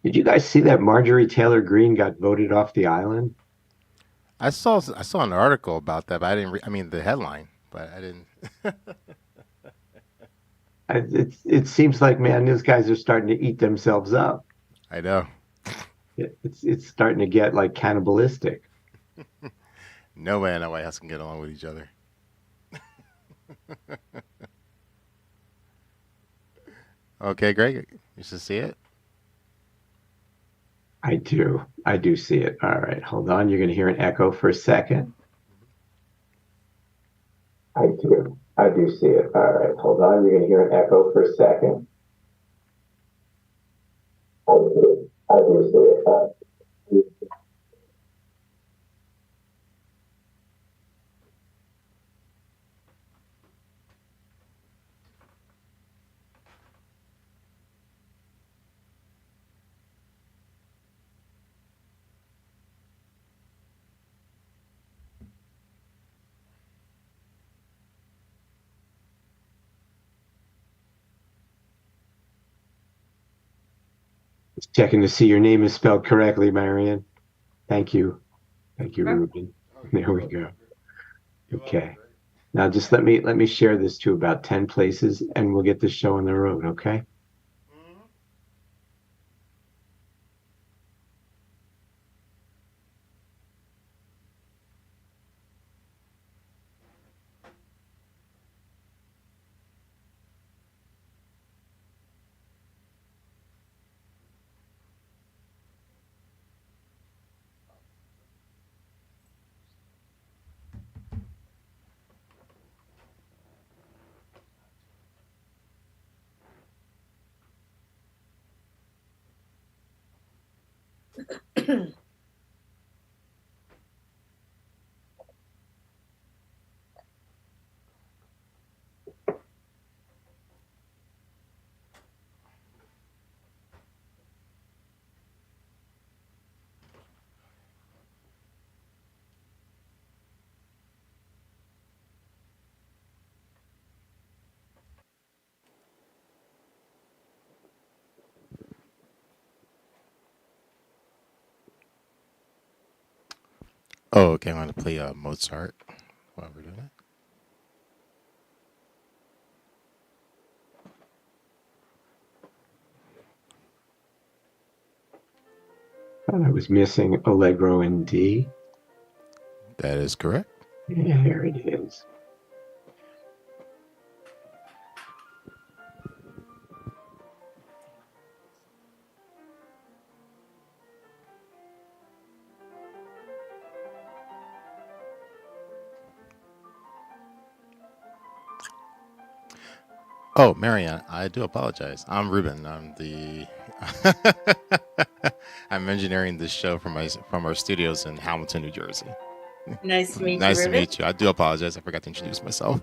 Did you guys see that Marjorie Taylor Greene got voted off the island? I saw an article about that, but I didn't. I mean, the headline, but I didn't. It seems like, man, these guys are starting to eat themselves up. I know. It's starting to get like cannibalistic. No way in the White House can get along with each other. Okay, Greg, you should see it. I do see it. All right, hold on. You're going to hear an echo for a second. I do see it. All right, hold on. You're going to hear an echo for a second. I do see it. Just checking to see your name is spelled correctly, Marion. Thank you. Thank you, Ruben. There we go. You're welcome, Okay. Greg. Now just let me share this to about 10 places and we'll get this show on the road, okay? Mhm. Oh, okay. I'm gonna play Mozart while we're doing it. Thought I was missing Allegro in D. That is correct. Yeah, there it is. Oh, Marianne, I do apologize. I'm Ruben. I'm engineering this show from our studios in Hamilton, New Jersey. Nice to meet you, Nice to Ruben. meet you. I do apologize. I forgot to introduce myself.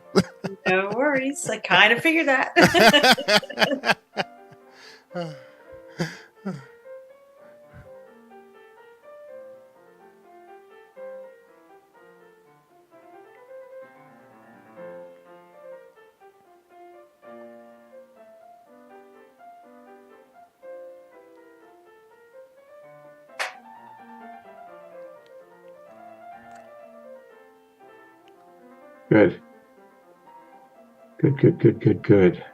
No worries. I kind of figured that. Good. Good, good, good, good, good.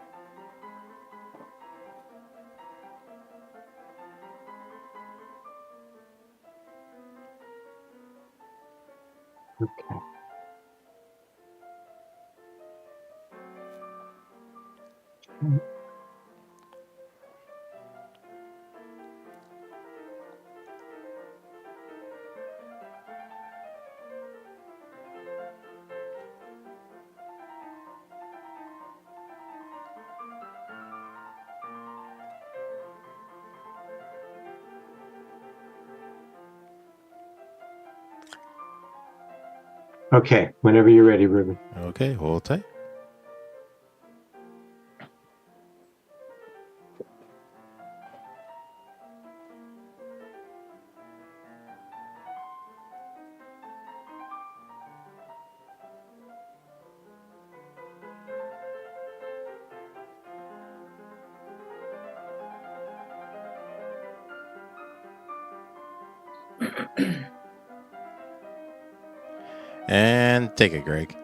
Okay. Okay, whenever you're ready, Ruben. Okay, hold tight. And take it, Greg.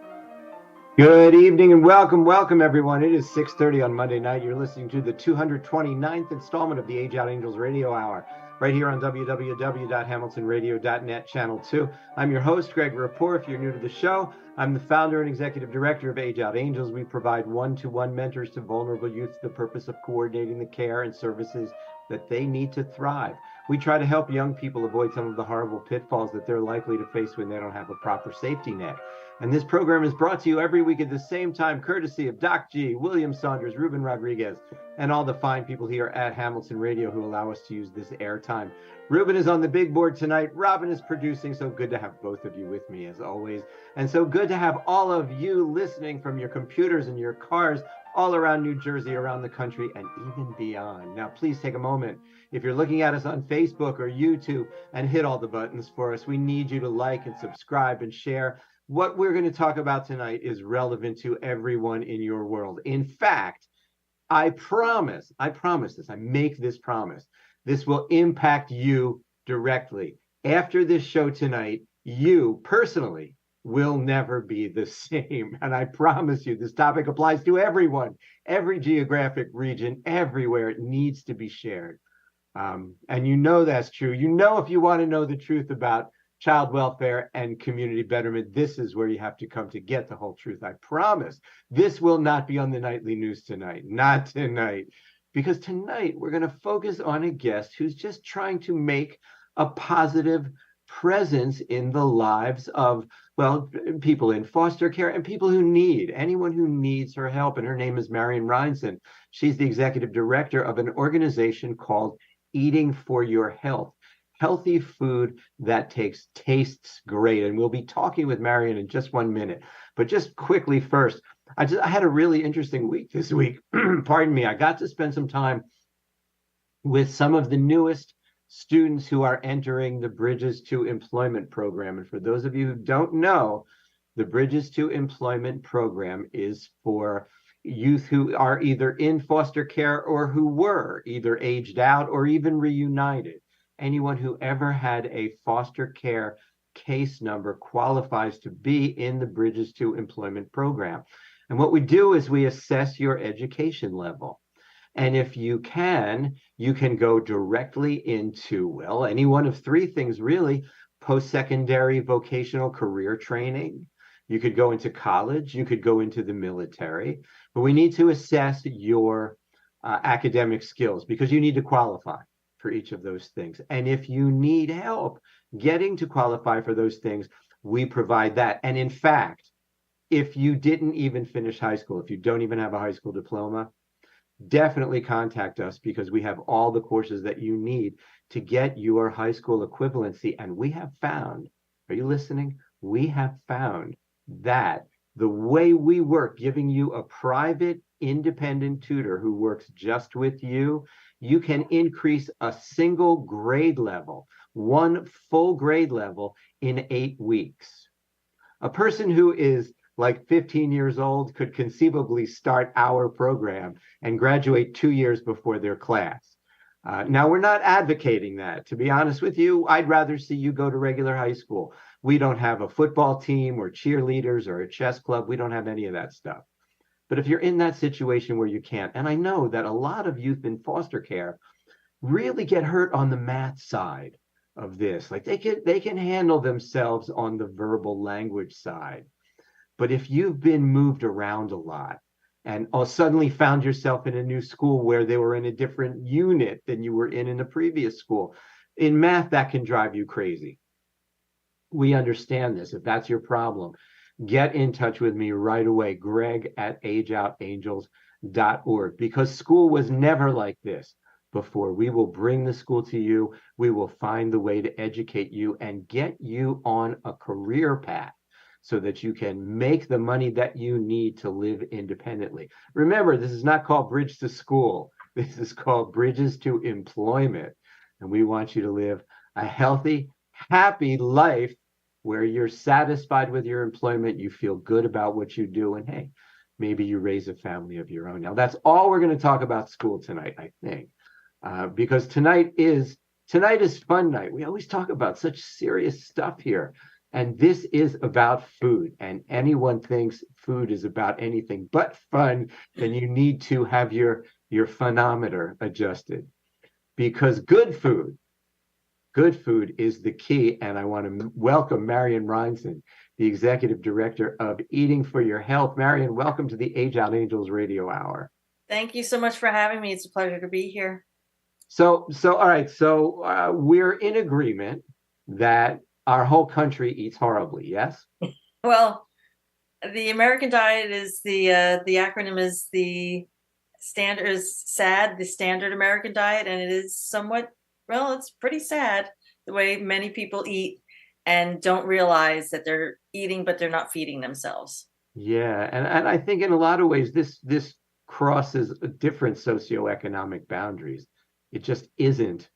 Good evening and welcome everyone. It is 6:30 on Monday night. You're listening to the 229th installment of the Age Out Angels Radio Hour, right here on www.hamiltonradio.net, Channel 2. I'm your host, Greg Rapport. If you're new to the show, I'm the founder and executive director of Age Out Angels. We provide one-to-one mentors to vulnerable youth for the purpose of coordinating the care and services that they need to thrive. We try to help young people avoid some of the horrible pitfalls that they're likely to face when they don't have a proper safety net. And this program is brought to you every week at the same time, courtesy of Doc G, William Saunders, Ruben Rodriguez, and all the fine people here at Hamilton Radio who allow us to use this airtime. Ruben is on the big board tonight. Robin is producing. So good to have both of you with me as always. And so good to have all of you listening from your computers and your cars all around New Jersey, around the country, and even beyond. Now, please take a moment. If you're looking at us on Facebook or YouTube, and hit all the buttons for us. We need you to like and subscribe and share. What we're going to talk about tonight is relevant to everyone in your world. In fact, I promise this, I make this promise. This will impact you directly. After this show tonight, you personally will never be the same. And I promise you, this topic applies to everyone, every geographic region, everywhere. It needs to be shared. And you know that's true. You know, if you want to know the truth about child welfare and community betterment, this is where you have to come to get the whole truth. I promise this will not be on the nightly news tonight. Not tonight. Because tonight we're going to focus on a guest who's just trying to make a positive presence in the lives of, well, people in foster care and people who need, anyone who needs her help. And her name is Marion Reinson. She's the executive director of an organization called Eating for Your Health. Healthy food that tastes great. And we'll be talking with Marion in just 1 minute. But just quickly first, I had a really interesting week this week. Pardon me. I got to spend some time with some of the newest students who are entering the Bridges to Employment program. And for those of you who don't know, the Bridges to Employment program is for youth who are either in foster care or who were either aged out or even reunited. Anyone who ever had a foster care case number qualifies to be in the Bridges to Employment program. And what we do is we assess your education level. And if you can go directly into, well, any one of three things really: post-secondary vocational career training. You could go into college, you could go into the military, but we need to assess your academic skills because you need to qualify for each of those things. And if you need help getting to qualify for those things, we provide that. And in fact, if you didn't even finish high school, if you don't even have a high school diploma, definitely contact us because we have all the courses that you need to get your high school equivalency. And we have found, are you listening? We have found that the way we work, giving you a private independent tutor who works just with you, you can increase a single grade level, one full grade level in 8 weeks. A person who is like 15 years old could conceivably start our program and graduate 2 years before their class. Now, we're not advocating that. To be honest with you, I'd rather see you go to regular high school. We don't have a football team or cheerleaders or a chess club. We don't have any of that stuff. But if you're in that situation where you can't, and I know that a lot of youth in foster care really get hurt on the math side of this. Like they can handle themselves on the verbal language side. But if you've been moved around a lot and suddenly found yourself in a new school where they were in a different unit than you were in the previous school, in math, that can drive you crazy. We understand this. If that's your problem, get in touch with me right away, greg@ageoutangels.org, because school was never like this before. We will bring the school to you. We will find the way to educate you and get you on a career path so that you can make the money that you need to live independently. Remember, this is not called Bridge to School. This is called Bridges to Employment. And we want you to live a healthy, happy life where you're satisfied with your employment, you feel good about what you do, and hey, maybe you raise a family of your own. Now, that's all we're going to talk about school tonight, I think, because tonight is Tonight is fun night. We always talk about such serious stuff here. And this is about food. And anyone thinks food is about anything but fun, then you need to have your phonometer adjusted. Because good food is the key. And I want to welcome Marion Reinson, the Executive Director of Eating for Your Health. Marion, welcome to the Age Out Angels Radio Hour. Thank you so much for having me. It's a pleasure to be here. So all right. So we're in agreement that our whole country eats horribly. Yes. Well, the American diet is the acronym is the standard is SAD, the standard American diet, and it is somewhat, well, it's pretty sad the way many people eat and don't realize that they're eating, but they're not feeding themselves. Yeah, and I think in a lot of ways this crosses different socioeconomic boundaries. It just isn't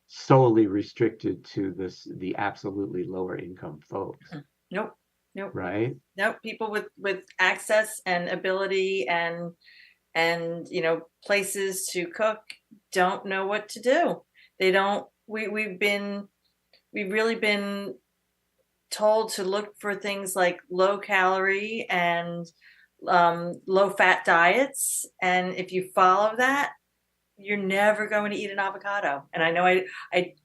solely restricted to the absolutely lower income folks. Nope. Right? Nope. People with access and ability and places to cook don't know what to do. They don't. We've really been told to look for things like low calorie and low fat diets, and if you follow that, you're never going to eat an avocado. And I know I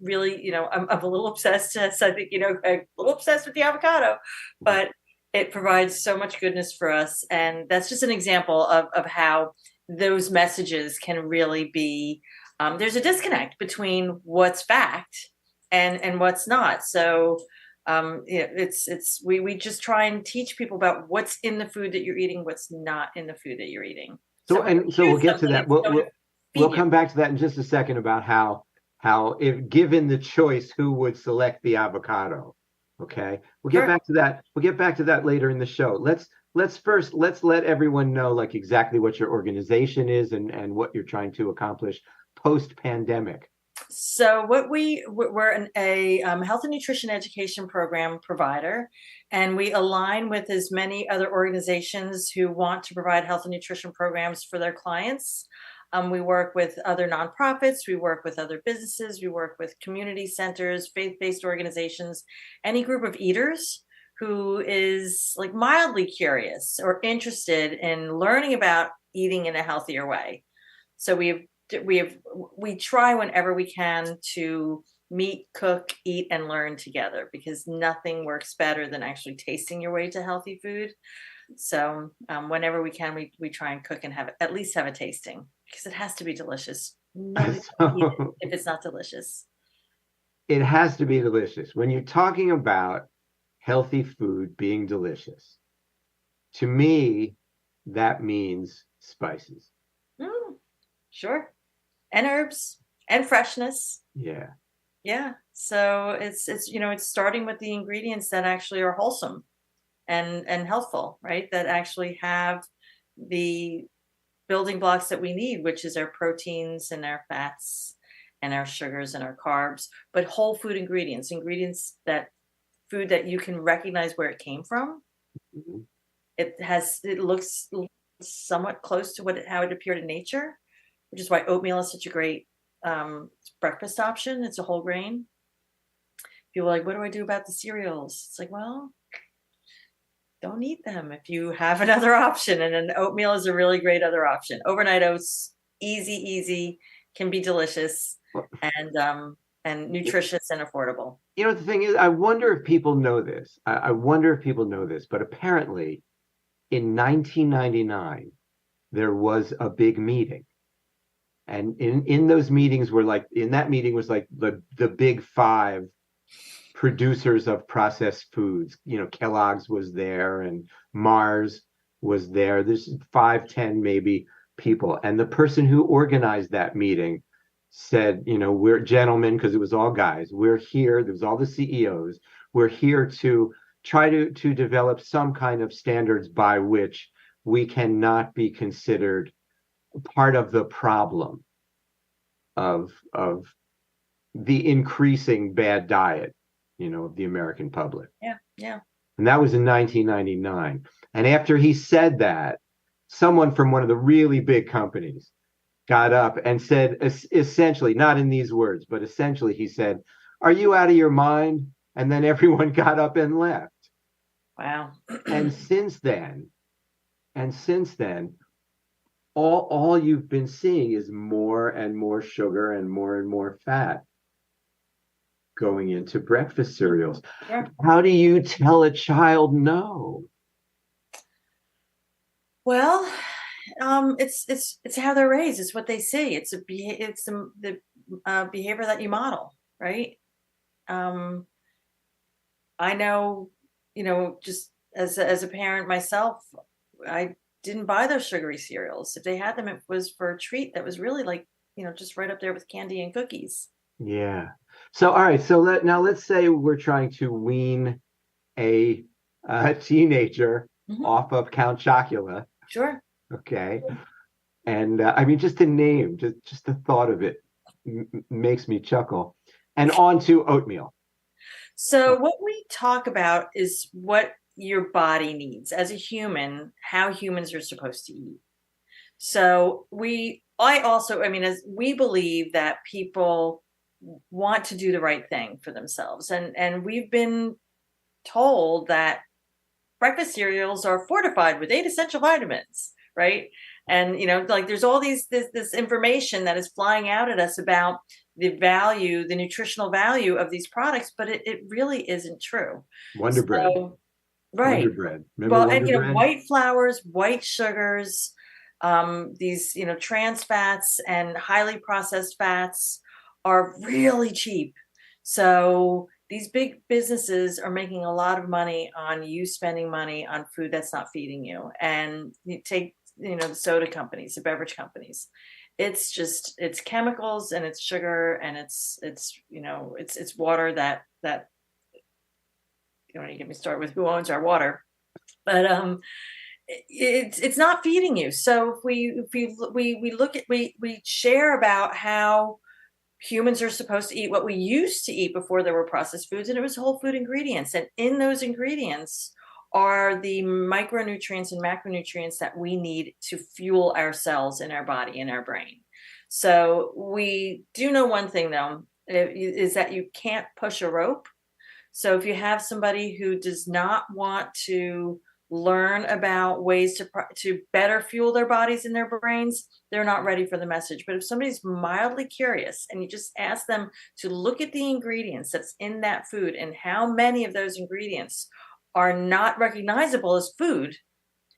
really, I'm a little obsessed. So I think, I'm a little obsessed with the avocado, but it provides so much goodness for us. And that's just an example of how those messages can really be, there's a disconnect between what's fact and what's not. So, we just try and teach people about what's in the food that you're eating, what's not in the food that you're eating. So we'll get to that. We'll come back to that in just a second about how if given the choice, who would select the avocado. Okay. We'll get back to that. We'll get back to that later in the show. Let's let everyone know like exactly what your organization is and what you're trying to accomplish post-pandemic. So we're a health and nutrition education program provider, and we align with as many other organizations who want to provide health and nutrition programs for their clients. We work with other nonprofits, we work with other businesses, we work with community centers, faith-based organizations, any group of eaters who is like mildly curious or interested in learning about eating in a healthier way. So we try whenever we can to meet, cook, eat, and learn together, because nothing works better than actually tasting your way to healthy food. So whenever we can, we try and cook and at least have a tasting, because it has to be delicious. Nobody can eat it if it's not delicious. It has to be delicious. When you're talking about healthy food being delicious, to me, that means spices. Sure. And herbs and freshness. Yeah. Yeah. So it's starting with the ingredients that actually are wholesome and healthful, right? That actually have the building blocks that we need, which is our proteins and our fats and our sugars and our carbs, but whole food ingredients food that you can recognize where it came from. Mm-hmm. It looks somewhat close to how it appeared in nature, which is why oatmeal is such a great breakfast option. It's a whole grain. People are like, what do I do about the cereals? It's like, well, don't eat them if you have another option. And then oatmeal is a really great other option. Overnight oats, easy, can be delicious and nutritious and affordable. The thing is, I wonder if people know this. But apparently in 1999, there was a big meeting. And in those meetings was like the big five producers of processed foods. Kellogg's was there and Mars was there. There's 5, 10 maybe people. And the person who organized that meeting said, we're gentlemen, because it was all guys. We're here. There was all the CEOs. We're here to try to develop some kind of standards by which we cannot be considered part of the problem of the increasing bad diet, of the American public. Yeah. And that was in 1999. And after he said that, someone from one of the really big companies got up and said, essentially, not in these words, but essentially, he said, "Are you out of your mind?" And then everyone got up and left. Wow. And since then, and since then, all you've been seeing is more and more sugar and more fat going into breakfast cereals. Sure. How do you tell a child no? Well, it's how they're raised. It's what they see. It's the behavior that you model, right? Um, I know, just as a parent myself, I didn't buy those sugary cereals. If they had them, it was for a treat that was really like, just right up there with candy and cookies. Yeah. So all right. So let's say we're trying to wean a, teenager Hmm. off of Count Chocula. Sure. Okay. And I mean, just the name, just the thought of it makes me chuckle. And on to oatmeal. So what we talk about is what your body needs as a human, how humans are supposed to eat. So I mean, as we believe that people want to do the right thing for themselves. And we've been told that breakfast cereals are fortified with 8 essential vitamins, right? And like there's all this information that is flying out at us about the nutritional value of these products, but it really isn't true. Wonder Bread. So, Wonder right. Bread. Remember Well, and Wonder Bread? white flours, white sugars, these trans fats and highly processed fats are really cheap. So these big businesses are making a lot of money on you spending money on food that's not feeding you. And you take the soda companies, the beverage companies. It's chemicals and it's sugar and it's water that you don't want to get me started with who owns our water, but it's not feeding you. So if we look at we share about how humans are supposed to eat what we used to eat before there were processed foods, and it was whole food ingredients, and in those ingredients are the micronutrients and macronutrients that we need to fuel our cells in our body and our brain. So we do know one thing though, is that you can't push a rope. So if you have somebody who does not want to learn about ways to better fuel their bodies and their brains, they're not ready for the message. But if somebody's mildly curious and you just ask them to look at the ingredients that's in that food and how many of those ingredients are not recognizable as food,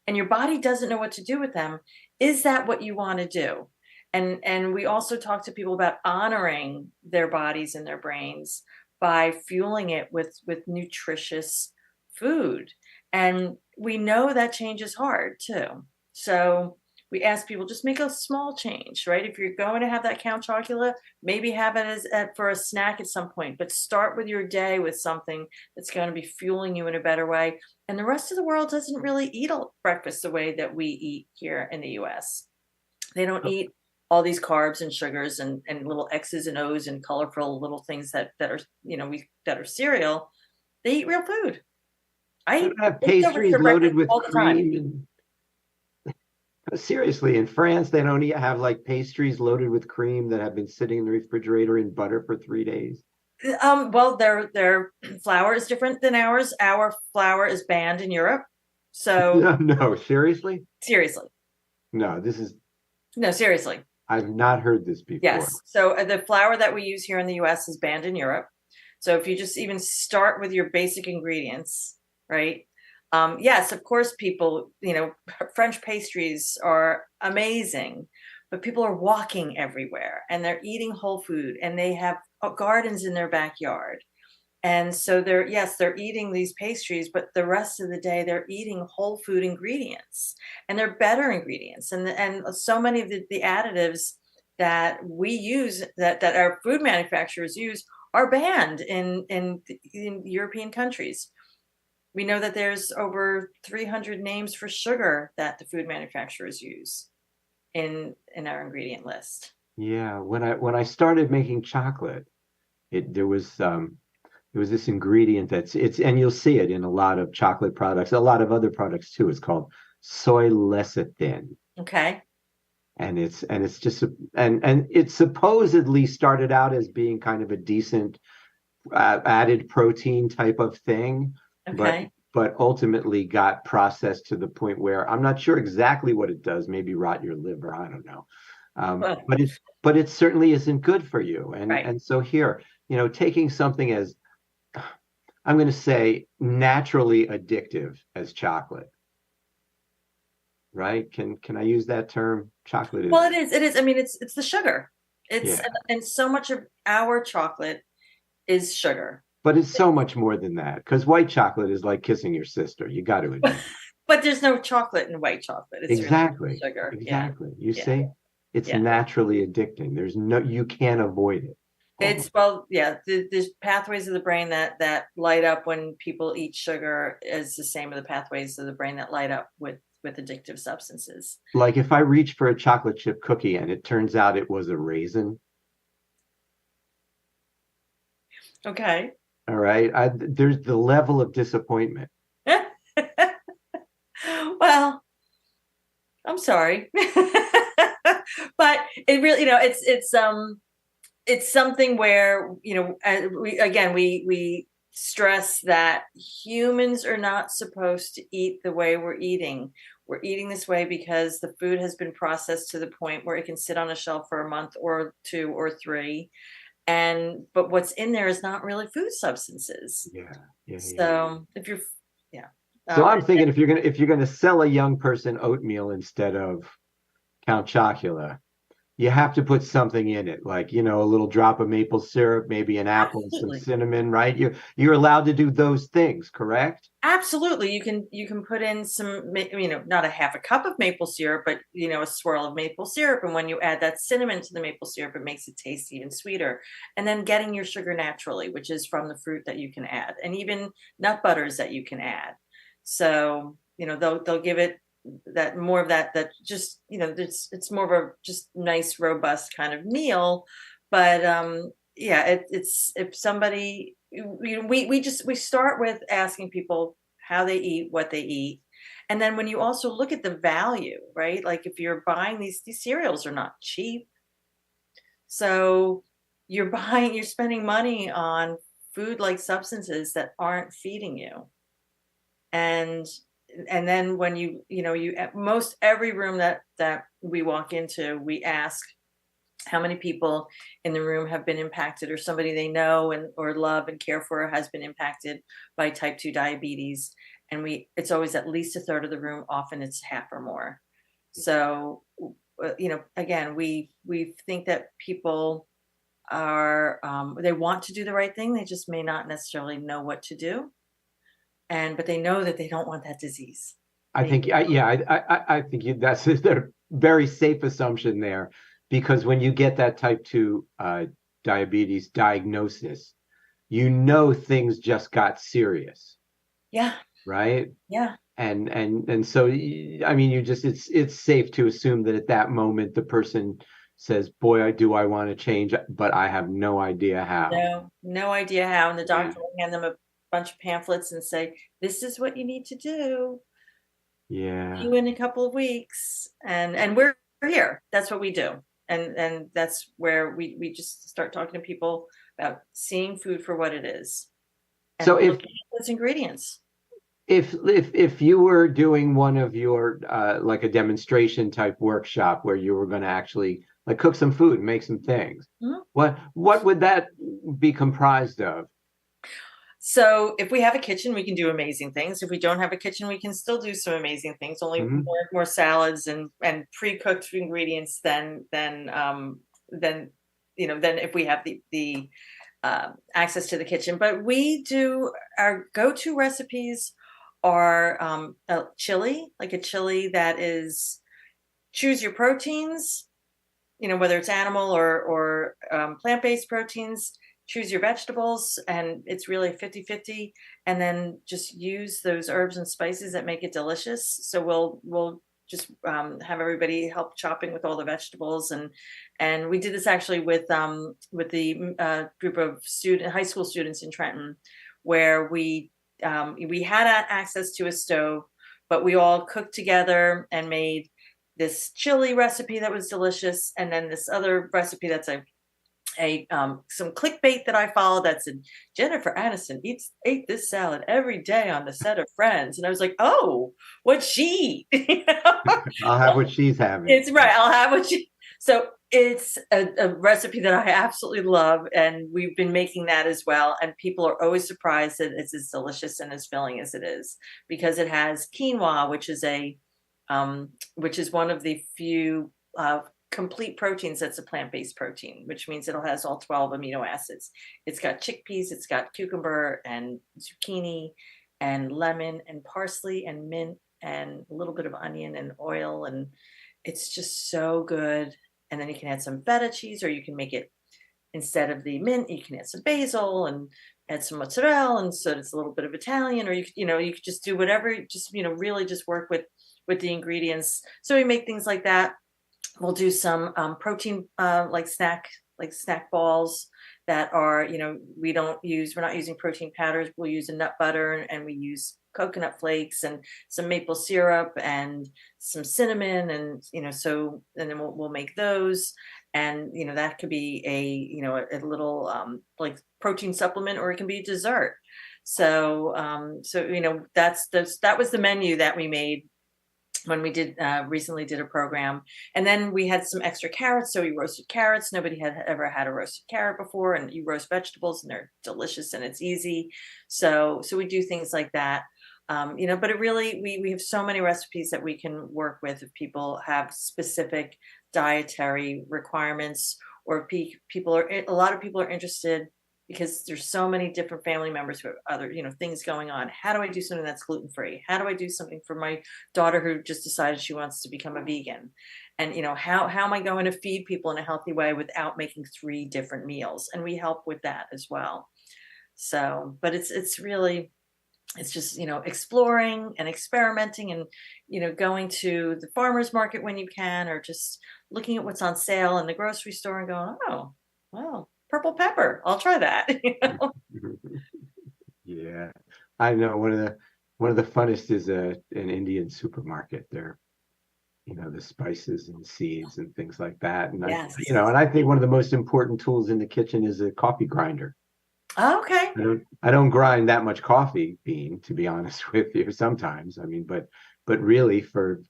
and your body doesn't know what to do with them, is that what you want to do? And we also talk to people about honoring their bodies and their brains by fueling it with nutritious food. And we know that change is hard too. So we ask people just make a small change, right? If you're going to have that Count Chocula, maybe have it for a snack at some point, but start with your day with something that's going to be fueling you in a better way. And the rest of the world doesn't really eat breakfast the way that we eat here in the US. They don't eat all these carbs and sugars and little X's and O's and colorful little things that are that are cereal. They eat real food. I They eat don't have leftovers pastries for loaded breakfast with all the time. cream. And seriously, in France, they don't have like pastries loaded with cream that have been sitting in the refrigerator in butter for 3 days. Well, their flour is different than ours. Our flour is banned in Europe. So No, seriously? seriously, No, no, seriously. I've not heard this before. Yes. So the flour that we use here in the US is banned in Europe. So if you just even start with your basic ingredients, right? Yes, of course, people, French pastries are amazing, but people are walking everywhere and they're eating whole food and they have gardens in their backyard. And so they're eating these pastries, but the rest of the day they're eating whole food ingredients and they're better ingredients. And so many of the additives that we use that our food manufacturers use are banned in European countries. We know that there's over 300 names for sugar that the food manufacturers use in our ingredient list. Yeah, when I started making chocolate, there was this ingredient and you'll see it in a lot of chocolate products, a lot of other products too. It's called soy lecithin. Okay. and it's just and it supposedly started out as being kind of a decent added protein type of thing, Okay. but ultimately got processed to the point where I'm not sure exactly what it does. Maybe rot your liver. I don't know. Well, But it certainly isn't good for you. right. And so here, taking something as, I'm going to say, naturally addictive as chocolate, right? Can I use that term? Chocolate is, Well, it is. I mean, it's the sugar. It's yeah, and so much of our chocolate is sugar. but it's so much more than that, because white chocolate is like kissing your sister. You got to admit. But there's no chocolate in white chocolate. It's really Exactly. sugar. Yeah. Exactly. You Yeah. see, it's Yeah. naturally addicting. You can't avoid it. It's, well, yeah, the pathways of the brain that light up when people eat sugar is the same as the pathways of the brain that light up with addictive substances. Like if I reach for a chocolate chip cookie and it turns out it was a raisin, Okay. all right, there's the level of disappointment. Well, I'm sorry. But it really, it's something where, we stress that humans are not supposed to eat the way we're eating. We're eating this way because the food has been processed to the point where it can sit on a shelf for a month or two or three. But what's in there is not really food substances. Yeah, yeah, yeah. So if you're, yeah. So Um, I'm thinking if you're gonna sell a young person oatmeal instead of Count Chocula, you have to put something in it, like a little drop of maple syrup, maybe an apple, some Absolutely. cinnamon, right? You're allowed to do those things, correct? Absolutely. You can put in some, not a half a cup of maple syrup, but a swirl of maple syrup. And when you add that cinnamon to the maple syrup, it makes it taste even sweeter. And then getting your sugar naturally, which is from the fruit that you can add, and even nut butters that you can add. So, they'll give it that more of that just, it's more of a just nice, robust kind of meal. But yeah, it's if somebody, we start with asking people how they eat, what they eat. And then when you also look at the value, right? Like if you're buying these cereals are not cheap. So you're spending money on food like substances that aren't feeding you. And and then when you at most every room that we walk into, we ask how many people in the room have been impacted, or somebody they know and or love and care for has been impacted by type 2 diabetes. And it's always at least a third of the room, often it's half or more. So again, we think that people are, they want to do the right thing, they just may not necessarily know what to do. But they know that they don't want that disease. I They think, yeah, I think that's a very safe assumption there, because when you get that type 2 diabetes diagnosis, things just got serious, Yeah, right? yeah. And so I mean, it's safe to assume that at that moment the person says, "Boy, I want to change, but I have no idea how." No idea how, and the Yeah, doctor will hand them a bunch of pamphlets and say, "This is what you need to do. See yeah. you in a couple of weeks." And we're here. That's what we do. And that's where we just start talking to people about seeing food for what it is So and looking at those ingredients. if you were doing one of your like a demonstration type workshop where you were going to actually like cook some food and make some things, Mhm. what would that be comprised of? So if we have a kitchen, we can do amazing things. If we don't have a kitchen, we can still do some amazing things. Only Hmm. more salads and pre-cooked ingredients than than if we have the access to the kitchen. But we do our go-to recipes are a chili, like a chili that is, choose your proteins, whether it's animal or plant-based proteins. Choose your vegetables, and it's really 50-50. And then just use those herbs and spices that make it delicious. So we'll just have everybody help chopping with all the vegetables. And we did this actually with the group of high school students in Trenton, where we had access to a stove, but we all cooked together and made this chili recipe that was delicious, and then this other recipe that's some clickbait that I follow that said Jennifer Aniston ate this salad every day on the set of Friends, and I was like, oh, what'd she eat? You know? I'll have what she's having. It's right. I'll have what she. So it's a recipe that I absolutely love, and we've been making that as well. And people are always surprised that it's as delicious and as filling as it is, because it has quinoa, which is one of the few complete proteins that's a plant-based protein, which means it has all 12 amino acids. It's got chickpeas, it's got cucumber and zucchini and lemon and parsley and mint and a little bit of onion and oil, and it's just so good. And then you can add some feta cheese, or you can make it, instead of the mint, you can add some basil and add some mozzarella, and so it's a little bit of Italian, or you could just do whatever, just really just work with the ingredients. So we make things like that. We'll do some protein like snack balls that are, we're not using protein powders. We'll use a nut butter, and we use coconut flakes and some maple syrup and some cinnamon, and then we'll make those, and that could be a little like protein supplement, or it can be a dessert. So that was the menu that we made when we recently did a program. And then we had some extra carrots, so we roasted carrots. Nobody had ever had a roasted carrot before, and you roast vegetables and they're delicious and it's easy. So we do things like that. But it really, we have so many recipes that we can work with if people have specific dietary requirements, or a lot of people are interested, because there's so many different family members who have other, things going on. How do I do something that's gluten-free? How do I do something for my daughter who just decided she wants to become a vegan? And, how am I going to feed people in a healthy way without making 3 different meals? And we help with that as well. So, but it's just, exploring and experimenting, and, going to the farmer's market when you can, or just looking at what's on sale in the grocery store and going, oh, wow, purple pepper, I'll try that. Yeah, I know one of the funnest is an Indian supermarket. They're, the spices and seeds and things like that. And Yes. and I think one of the most important tools in the kitchen is a coffee grinder. Oh, okay. I don't grind that much coffee bean, to be honest with you, sometimes. I mean, but really for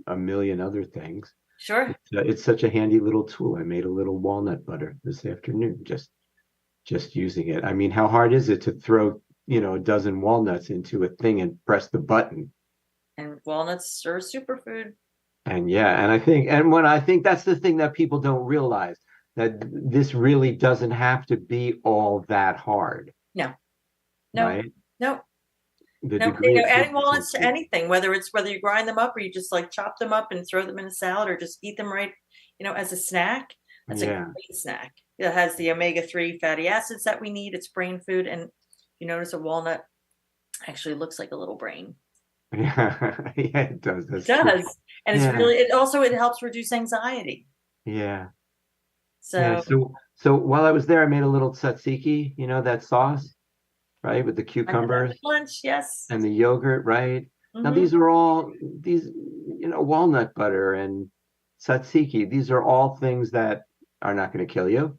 a million other things. Sure. It's such a handy little tool. I made a little walnut butter this afternoon, just using it. I mean, how hard is it to throw, a dozen walnuts into a thing and press the button? And walnuts are a superfood. And yeah, and I think that's the thing that people don't realize, that this really doesn't have to be all that hard. No. Right? No. No, adding walnuts to anything, whether you grind them up, or you just like chop them up and throw them in a salad, or just eat them right, as a snack. That's a great snack. It has the omega-3 fatty acids that we need. It's brain food. And you notice a walnut actually looks like a little brain. Yeah, it does. It does. And it helps reduce anxiety. Yeah. So while I was there, I made a little tzatziki, that sauce, right, with the cucumbers, lunch, yes, and the yogurt, right? Mm-hmm. Now these are all walnut butter and tzatziki. These are all things that are not going to kill you.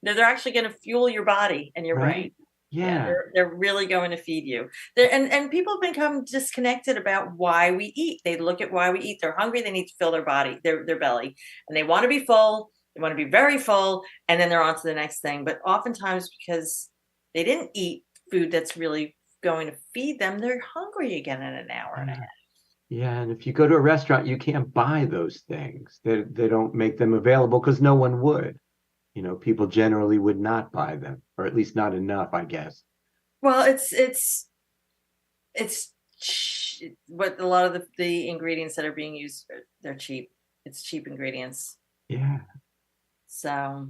No, they're actually going to fuel your body and your brain. Yeah. They're really going to feed you. And people have become disconnected about why we eat. They look at why we eat. They're hungry. They need to fill their body, their belly, and they want to be full. They want to be very full, and then they're on to the next thing. But oftentimes, because they didn't eat food that's really going to feed them, they're hungry again in an hour and a half. Yeah, and if you go to a restaurant, you can't buy those things. They don't make them available because no one would. People generally would not buy them, or at least not enough, I guess. Well, it's what a lot of the ingredients that are being used, they're cheap. It's cheap ingredients. Yeah. So,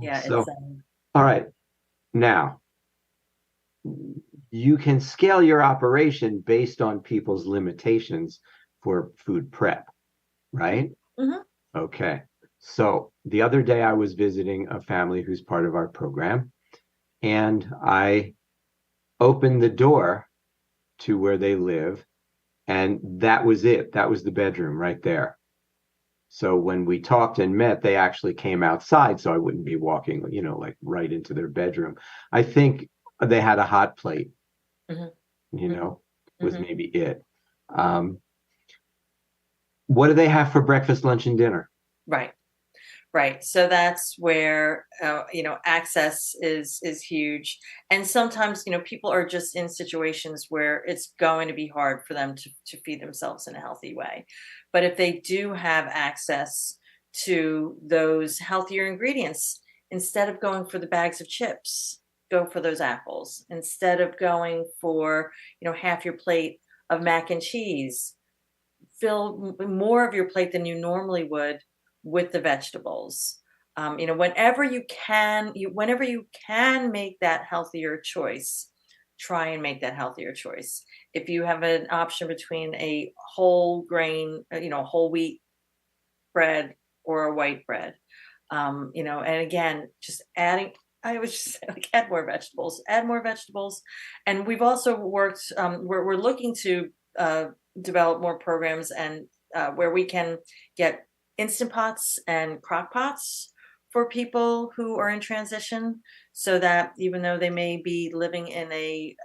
yeah. So, all right. Now, you can scale your operation based on people's limitations for food prep, right? Mm-hmm. Okay. So the other day I was visiting a family who's part of our program, and I opened the door to where they live, And that was it. That was the bedroom right there. So when we talked and met, they actually came outside so I wouldn't be walking, like right into their bedroom. I think they had a hot plate, Mhm. was Mhm. maybe it. Um, what do they have for breakfast, lunch, and dinner? Right. Right. So that's where access is huge. And sometimes, people are just in situations where it's going to be hard for them to feed themselves in a healthy way. But if they do have access to those healthier ingredients, instead of going for the bags of chips, go for those apples. Instead of going for, half your plate of mac and cheese, fill more of your plate than you normally would with the vegetables. Whenever you can make that healthier choice, try and make that healthier choice. If you have an option between a whole grain, whole wheat bread or a white bread, and again, just adding. I was just say, like, add more vegetables, and we've also worked. We're looking to develop more programs and where we can get instant pots and crock pots for people who are in transition, so that even though they may be living in a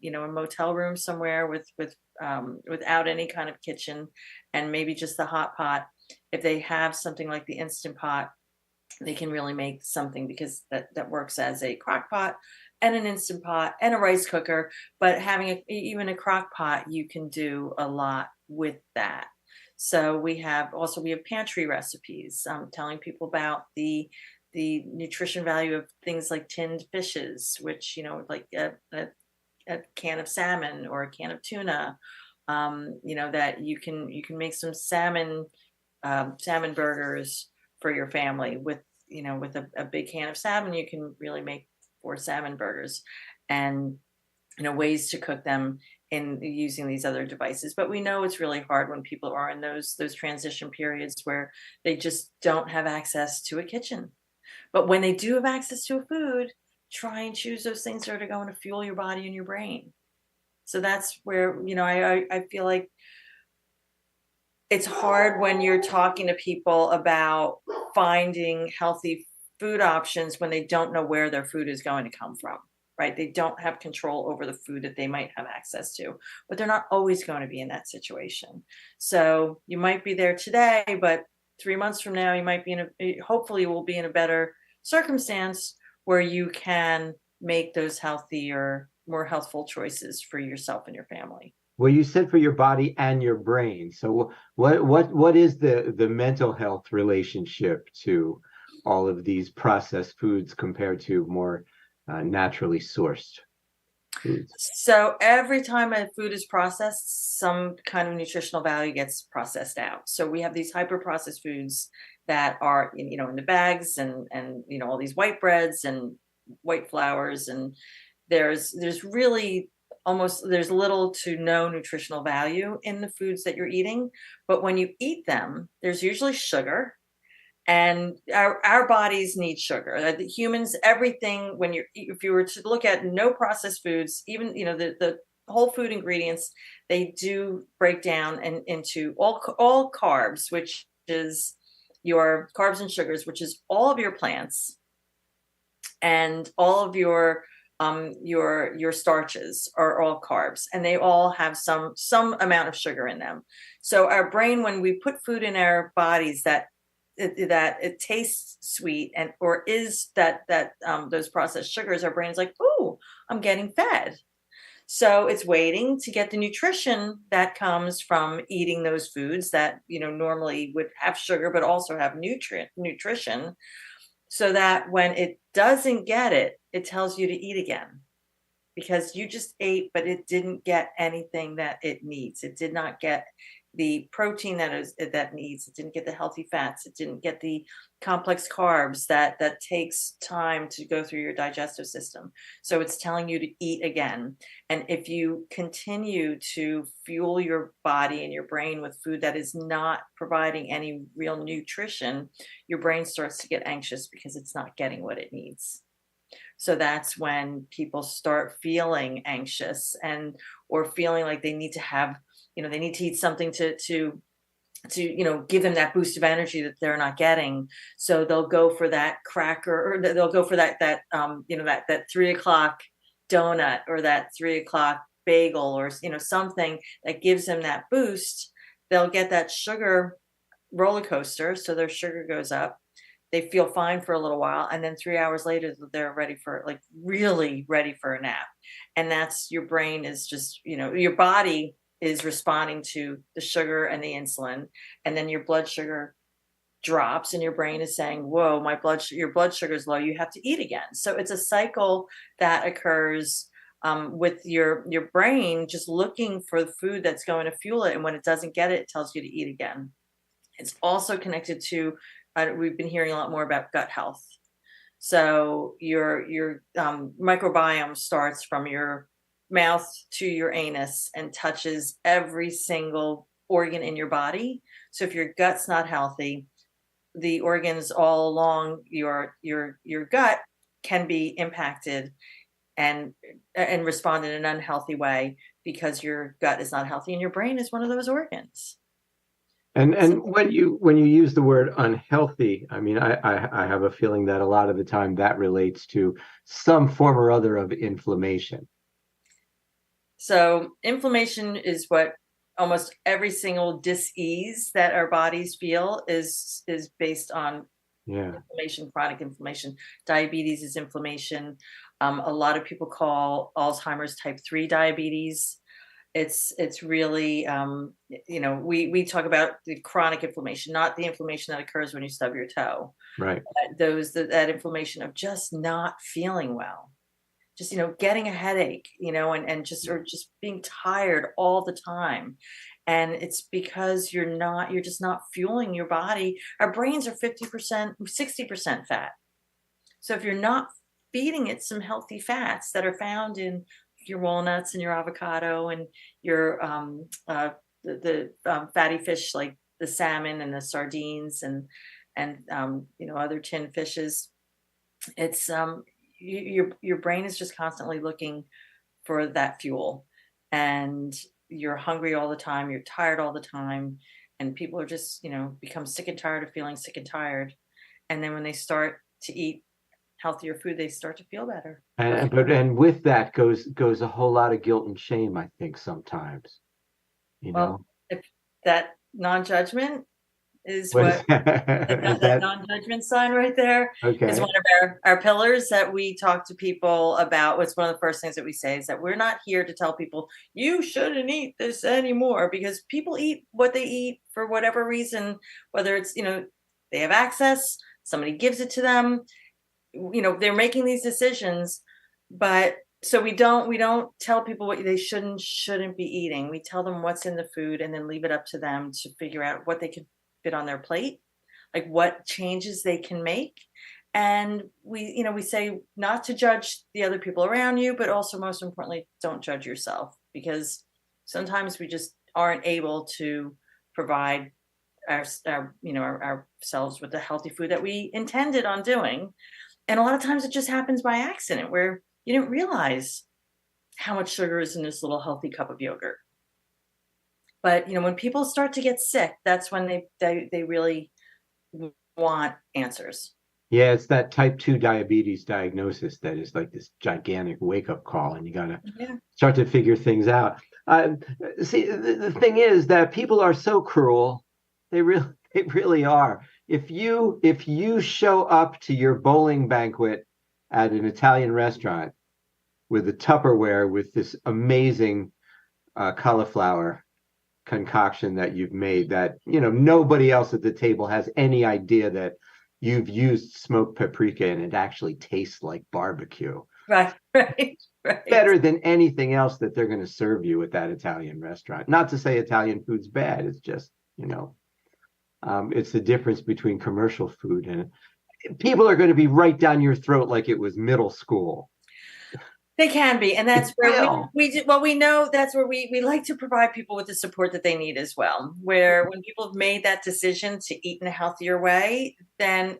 motel room somewhere without any kind of kitchen and maybe just the hot pot, if they have something like the instant pot, they can really make something, because that works as a crock pot and an instant pot and a rice cooker. But having even a crock pot, you can do a lot with that. So we have pantry recipes, telling people about the nutrition value of things like tinned fishes, which, like a can of salmon or a can of tuna, that you can make some salmon burgers for your family with a big can of salmon. You can really make 4 salmon burgers, and ways to cook them in using these other devices. But we know it's really hard when people are in those transition periods where they just don't have access to a kitchen. But when they do have access to a food, try and choose those things that are going to fuel your body and your brain. So that's where, I feel like it's hard when you're talking to people about finding healthy food options when they don't know where their food is going to come from, right? They don't have control over the food that they might have access to, but they're not always going to be in that situation. So you might be there today, but 3 months from now, you might be hopefully you will be in a better circumstance where you can make those healthier, more healthful choices for yourself and your family. Well, you said for your body and your brain. So what is the mental health relationship to all of these processed foods compared to more naturally sourced foods? So every time a food is processed, some kind of nutritional value gets processed out. So we have these hyper processed foods that are in the bags, and all these white breads and white flours, and there's really almost there's little to no nutritional value in the foods that you're eating. But when you eat them, there's usually sugar, and our bodies need sugar. The humans, everything, if you were to look at no processed foods, even the whole food ingredients, they do break down into all carbs, which is your carbs and sugars, which is all of your plants, and all of your starches are all carbs, and they all have some amount of sugar in them. So our brain, when we put food in our bodies that it tastes sweet, and or is that those processed sugars, our brain's like, "Ooh, I'm getting fed." So it's waiting to get the nutrition that comes from eating those foods that normally would have sugar but also have nutrition, so that when it doesn't get it, it tells you to eat again, because you just ate, but it didn't get anything that it needs. It did not get the protein that needs. It didn't get the healthy fats. It didn't get the complex carbs that takes time to go through your digestive system. So it's telling you to eat again. And if you continue to fuel your body and your brain with food that is not providing any real nutrition, your brain starts to get anxious because it's not getting what it needs. So that's when people start feeling anxious, and or feeling like they need to have they need to eat something to give them that boost of energy that they're not getting. So they'll go for that cracker, or they'll go for that 3 o'clock donut, or that 3 o'clock bagel, or something that gives them that boost. They'll get that sugar roller coaster, so their sugar goes up. They feel fine for a little while, and then 3 hours later they're ready for, like, really ready for a nap. And that's, your brain is just, your body is responding to the sugar and the insulin, and then your blood sugar drops, and your brain is saying, whoa, your blood sugar is low, you have to eat again. So it's a cycle that occurs, with your brain just looking for the food that's going to fuel it, and when it doesn't get it, it tells you to eat again. It's also connected to, we've been hearing a lot more about gut health. So your microbiome starts from your mouth to your anus and touches every single organ in your body. So if your gut's not healthy, the organs all along your gut can be impacted and respond in an unhealthy way, because your gut is not healthy, and your brain is one of those organs. And when you use the word unhealthy, I mean, I have a feeling that a lot of the time that relates to some form or other of inflammation. So inflammation is what almost every single dis-ease that our bodies feel is based on inflammation, chronic inflammation. Diabetes is inflammation. A lot of people call Alzheimer's type 3 diabetes. It's really, we talk about the chronic inflammation, not the inflammation that occurs when you stub your toe. Right. But that inflammation of just not feeling well, just, getting a headache, and just being tired all the time. And it's because you're just not fueling your body. Our brains are 50%, 60% fat. So if you're not feeding it some healthy fats that are found in your walnuts and your avocado and your fatty fish, like the salmon and the sardines and other tin fishes, it's your brain is just constantly looking for that fuel, and you're hungry all the time, you're tired all the time, and people are just become sick and tired of feeling sick and tired. And then when they start to eat healthier food, they start to feel better. And with that goes a whole lot of guilt and shame, I think, sometimes. Well, if that non-judgment is What what is that? that non-judgment sign right there is one of our pillars that we talk to people about. What's one of the first things that we say is that we're not here to tell people you shouldn't eat this anymore, because people eat what they eat for whatever reason, whether it's they have access, somebody gives it to them, they're making these decisions. But so we don't tell people what they shouldn't be eating. We tell them what's in the food, and then leave it up to them to figure out what they can fit on their plate, like what changes they can make. And we say not to judge the other people around you, but also, most importantly, don't judge yourself, because sometimes we just aren't able to provide ourselves with the healthy food that we intended on doing. And a lot of times it just happens by accident, where you didn't realize how much sugar is in this little healthy cup of yogurt. But when people start to get sick, that's when they really want answers. Yeah, it's that type 2 diabetes diagnosis that is like this gigantic wake-up call, and you got to start to figure things out. See, the thing is that people are so cruel. They really are. If you show up to your bowling banquet at an Italian restaurant with a Tupperware with this amazing cauliflower concoction that you've made, that nobody else at the table has any idea that you've used smoked paprika and it actually tastes like barbecue. Right. Better than anything else that they're going to serve you at that Italian restaurant. Not to say Italian food's bad. It's just, it's the difference between commercial food, and people are going to be right down your throat like it was middle school. They can be, and that's where we know that's where we like to provide people with the support that they need as well. Where when people have made that decision to eat in a healthier way, then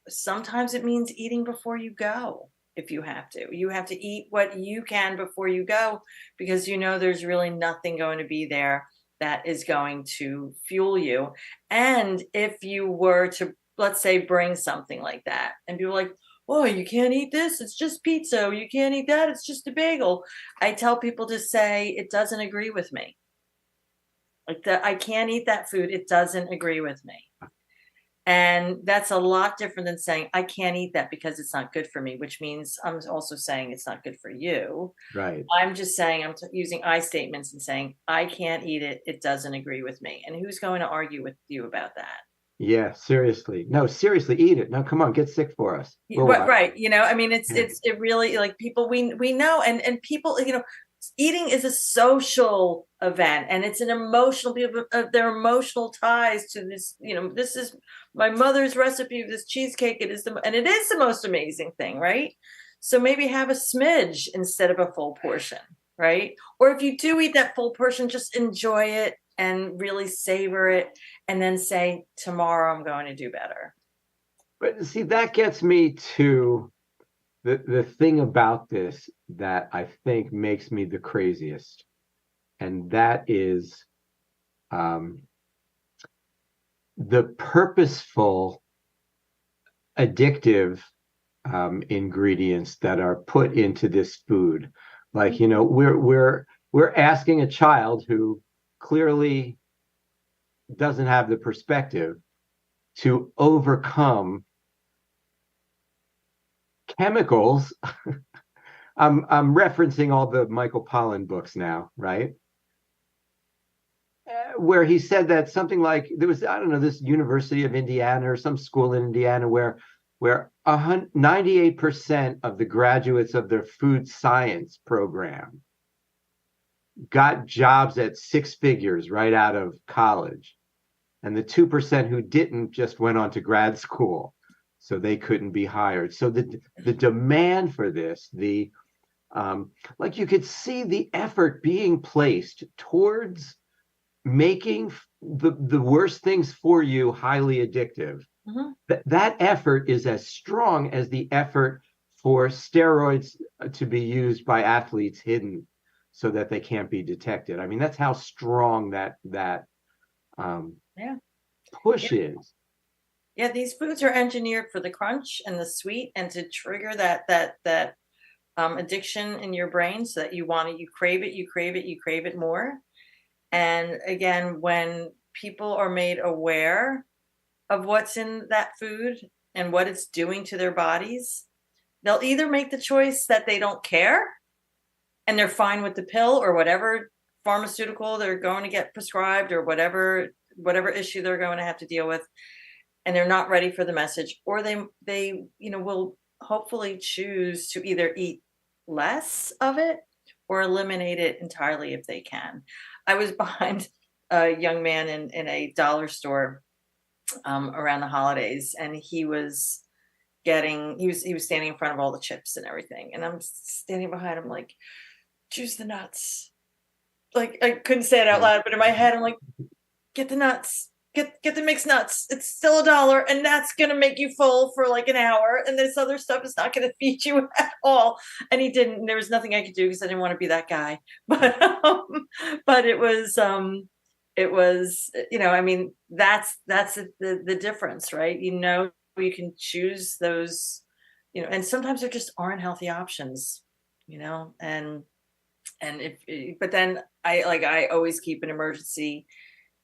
sometimes it means eating before you go. If you have to eat what you can before you go, because there's really nothing going to be there that is going to fuel you. And if you were to, let's say, bring something like that, and people are like, oh, you can't eat this, it's just pizza. Or you can't eat that, it's just a bagel. I tell people to say, it doesn't agree with me. Like that, I can't eat that food, it doesn't agree with me. And that's a lot different than saying, I can't eat that because it's not good for me, which means I'm also saying it's not good for you. Right. I'm just saying, using I statements and saying, I can't eat it, it doesn't agree with me. And who's going to argue with you about that? Yeah, seriously. No, seriously, eat it. No, come on, get sick for us. We'll watch. Right. I mean, Yeah. it really, like, people, we know, and people, eating is a social event, and it's an emotional, people, their emotional ties to this. This is my mother's recipe of this cheesecake. It is the most amazing thing, right? So maybe have a smidge instead of a full portion, right? Or if you do eat that full portion, just enjoy it and really savor it, and then say, tomorrow I'm going to do better. But see, that gets me to the thing about this that I think makes me the craziest, and that is the purposeful, addictive ingredients that are put into this food. Like, we're asking a child who clearly doesn't have the perspective to overcome chemicals. I'm referencing all the Michael Pollan books now, right? Where he said that something like, there was, I don't know, this University of Indiana or some school in Indiana where 98% of the graduates of their food science program got jobs at 6 figures right out of college. And the 2% who didn't just went on to grad school, so they couldn't be hired. So the demand for this, like, you could see the effort being placed towards making the worst things for you highly addictive. Mm-hmm. That effort is as strong as the effort for steroids to be used by athletes hidden so that they can't be detected. I mean, that's how strong that Yeah. push is. Yeah, these foods are engineered for the crunch and the sweet, and to trigger that addiction in your brain, so that you crave it, you crave it, you crave it more. And again, when people are made aware of what's in that food and what it's doing to their bodies, they'll either make the choice that they don't care and they're fine with the pill or whatever pharmaceutical they're going to get prescribed, or whatever issue they're going to have to deal with, and they're not ready for the message, or they will hopefully choose to either eat less of it or eliminate it entirely if they can. I was behind a young man in a dollar store around the holidays, and he was standing in front of all the chips and everything, and I'm standing behind him like, choose the nuts. Like, I couldn't say it out loud, but in my head I'm like, get the nuts, get the mixed nuts, it's still $1, and that's gonna make you full for like an hour, and this other stuff is not gonna feed you at all. And he didn't, and there was nothing I could do because I didn't want to be that guy. But it was I mean, that's the difference, right? You can choose those, and sometimes there just aren't healthy options, and but then I always keep an emergency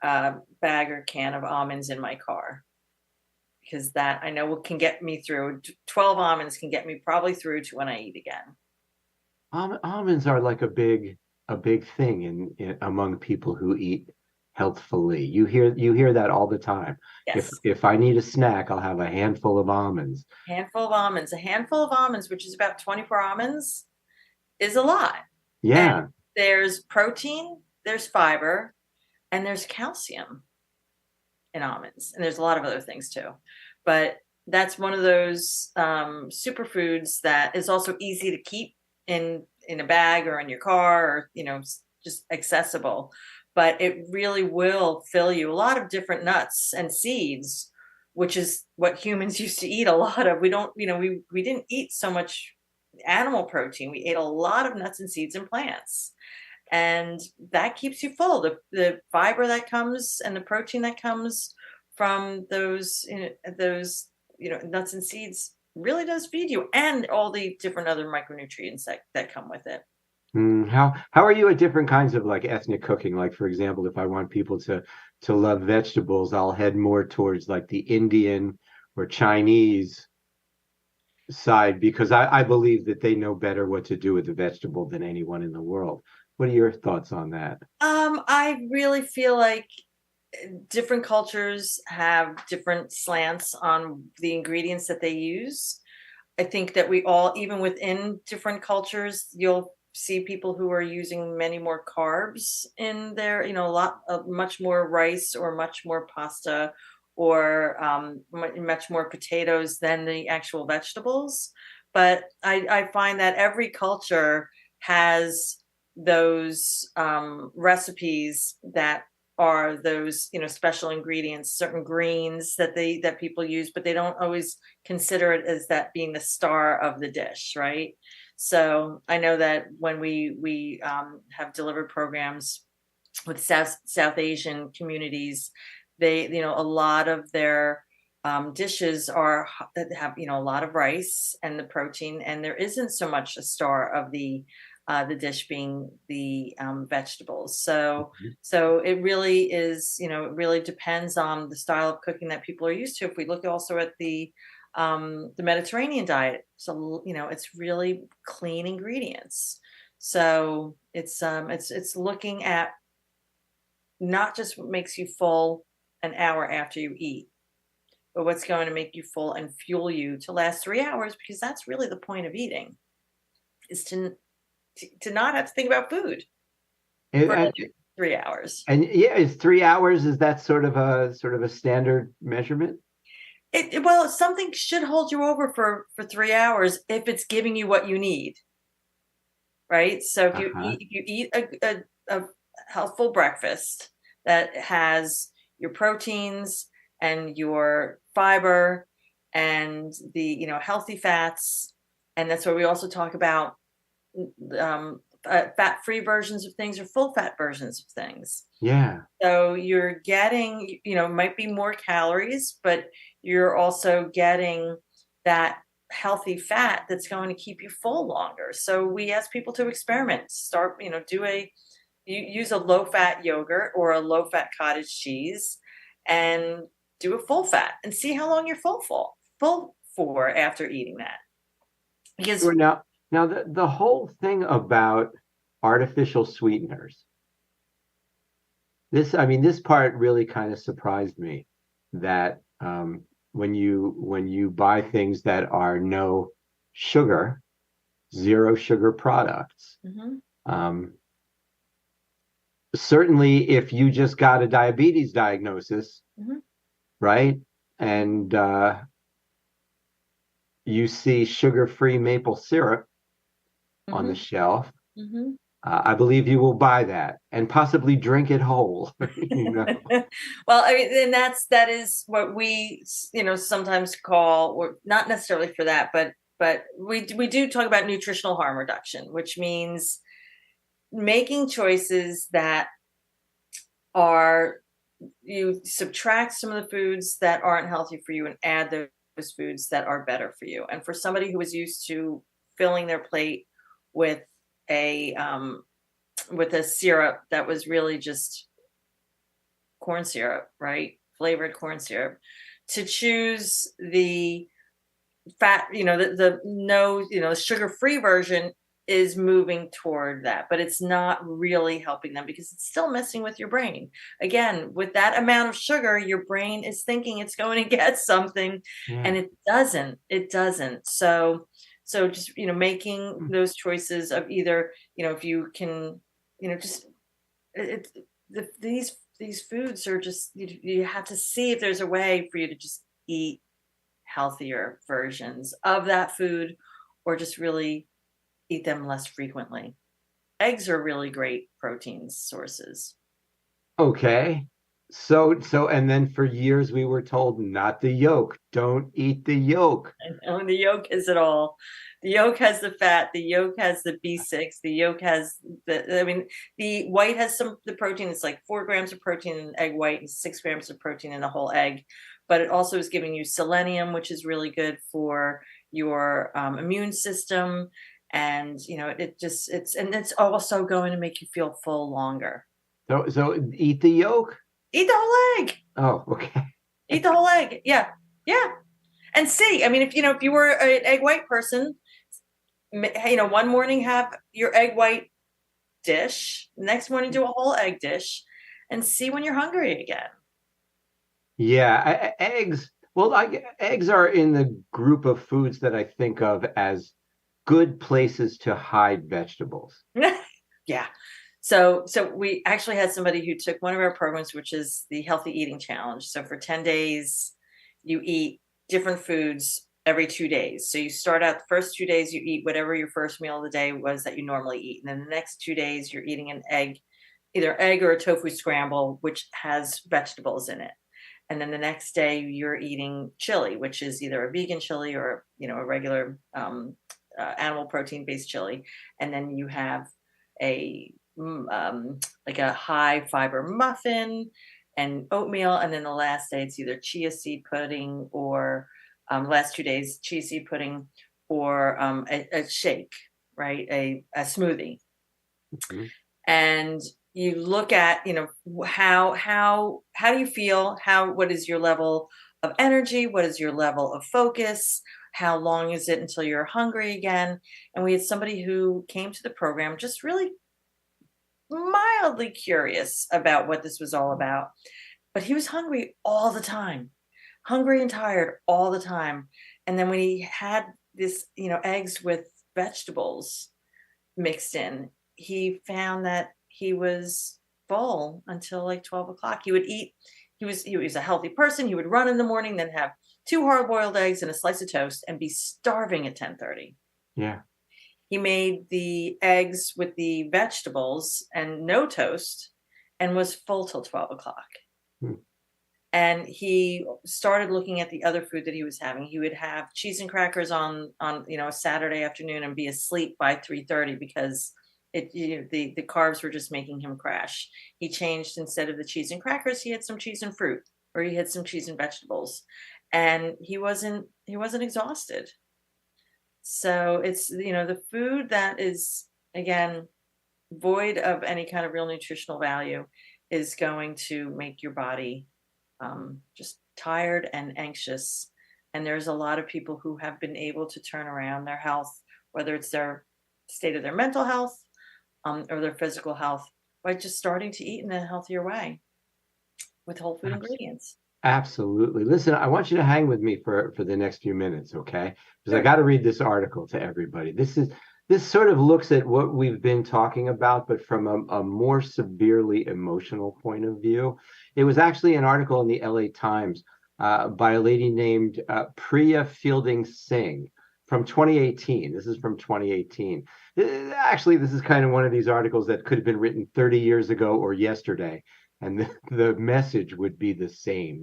bag or can of almonds in my car, because that I know can get me through. 12 almonds can get me probably through to when I eat again. Almonds are like a big thing in among people who eat healthfully. You hear that all the time. Yes. If I need a snack, I'll have a handful of almonds. A handful of almonds, which is about 24 almonds, is a lot. Yeah. And there's protein, there's fiber, and there's calcium in almonds, and there's a lot of other things too. But that's one of those superfoods that is also easy to keep in a bag or in your car, or just accessible. But it really will fill you. A lot of different nuts and seeds, which is what humans used to eat a lot of. We don't, we didn't eat so much animal protein. We ate a lot of nuts and seeds and plants. and that keeps you full. The fiber that comes and the protein that comes from those nuts and seeds really does feed you, and all the different other micronutrients that come with it. How are you at different kinds of like ethnic cooking? Like, for example, if I want people to love vegetables, I'll head more towards like the Indian or Chinese side because I believe that they know better what to do with the vegetable than anyone in the world. What are your thoughts on that? I really feel like different cultures have different slants on the ingredients that they use. I think that we all, even within different cultures, you'll see people who are using many more carbs in their, much more rice or much more pasta or much more potatoes than the actual vegetables. But I find that every culture has those recipes that are those special ingredients, certain greens that people use, but they don't always consider it as that being the star of the dish, right? So I know that when we have delivered programs with South Asian communities, they a lot of their dishes that have a lot of rice and the protein, and there isn't so much a star of the dish being the vegetables. So it really is, it really depends on the style of cooking that people are used to. If we look also at the Mediterranean diet, so it's really clean ingredients. So it's looking at not just what makes you full an hour after you eat, but what's going to make you full and fuel you to last 3 hours, because that's really the point of eating, is to not have to think about food And, for and, 3 hours. and yeah, is 3 hours, is that sort of a standard measurement? Well, something should hold you over for 3 hours if it's giving you what you need, right? So if you eat a healthful breakfast that has your proteins and your fiber and the healthy fats, and that's where we also talk about fat-free versions of things or full fat versions of things. Yeah. So you're getting, might be more calories, but you're also getting that healthy fat that's going to keep you full longer. So we ask people to experiment, start, use a low fat yogurt or a low fat cottage cheese and do a full fat and see how long you're full for after eating that. Because Sure. Now the whole thing about artificial sweeteners, this part really kind of surprised me that when you buy things that are no sugar, zero sugar products, Mhm. Certainly if you just got a diabetes diagnosis, Mhm. right? And you see sugar-free maple syrup on the Mhm. shelf, Mhm. I believe you will buy that and possibly drink it whole. Well, I mean, and that is what we, sometimes call, or not necessarily for that, but we do talk about nutritional harm reduction, which means making choices that are, you subtract some of the foods that aren't healthy for you and add those foods that are better for you. And for somebody who is used to filling their plate with a syrup that was really just corn syrup, right? Flavored corn syrup, to choose the fat, the no, sugar-free version is moving toward that, but it's not really helping them because it's still messing with your brain. Again, with that amount of sugar, your brain is thinking it's going to get something, Yeah. and it doesn't. It doesn't. So just, making those choices of either, if you can, just it, these foods are just, you have to see if there's a way for you to just eat healthier versions of that food, or just really eat them less frequently. Eggs are really great protein sources. Okay. And then for years we were told not the yolk, don't eat the yolk. And the yolk is it all. The yolk has the fat, the yolk has the B6, the yolk has the white has the protein. It's like 4 grams of protein in an egg white and 6 grams of protein in a whole egg. But it also is giving you selenium, which is really good for your immune system. And, it's also going to make you feel full longer. So eat the yolk? Eat the whole egg. Oh, okay. Eat the whole egg. Yeah. Yeah. And see, if you were an egg white person, one morning have your egg white dish, next morning do a whole egg dish, and see when you're hungry again. Yeah, eggs. Well, eggs are in the group of foods that I think of as good places to hide vegetables. Yeah. So we actually had somebody who took one of our programs, which is the Healthy Eating Challenge. So for 10 days, you eat different foods every 2 days. So you start out the first 2 days, you eat whatever your first meal of the day was that you normally eat. And then the next 2 days, you're eating an egg, either egg or a tofu scramble, which has vegetables in it. And then the next day, you're eating chili, which is either a vegan chili or, a regular animal protein based chili. And then you have like a high fiber muffin and oatmeal. And then the last day, it's either chia seed pudding or last 2 days, chia seed pudding or a shake, right? A smoothie. Mm-hmm. And you look at, how do you feel? What is your level of energy? What is your level of focus? How long is it until you're hungry again? And we had somebody who came to the program just really mildly curious about what this was all about, but he was hungry all the time, hungry and tired all the time. And then when he had this, eggs with vegetables mixed in, he found that he was full until like 12 o'clock. He would eat, he was a healthy person. He would run in the morning, then have 2 hard-boiled eggs and a slice of toast and be starving at 10:30. Yeah. He made the eggs with the vegetables and no toast and was full till 12 o'clock. Hmm. And he started looking at the other food that he was having. He would have cheese and crackers on a Saturday afternoon and be asleep by 3:30 because the carbs were just making him crash. He changed, instead of the cheese and crackers, he had some cheese and fruit, or he had some cheese and vegetables. And he wasn't exhausted. So it's, the food that is, again, void of any kind of real nutritional value is going to make your body just tired and anxious. And there's a lot of people who have been able to turn around their health, whether it's their state of their mental health or their physical health, by just starting to eat in a healthier way with whole food ingredients. Absolutely. Listen, I want you to hang with me for the next few minutes, okay? Because Sure. I got to read this article to everybody. This sort of looks at what we've been talking about, but from a more severely emotional point of view. It was actually an article in the LA Times by a lady named Priya Fielding Singh from 2018. This is from 2018. Actually, this is kind of one of these articles that could have been written 30 years ago or yesterday, and the message would be the same,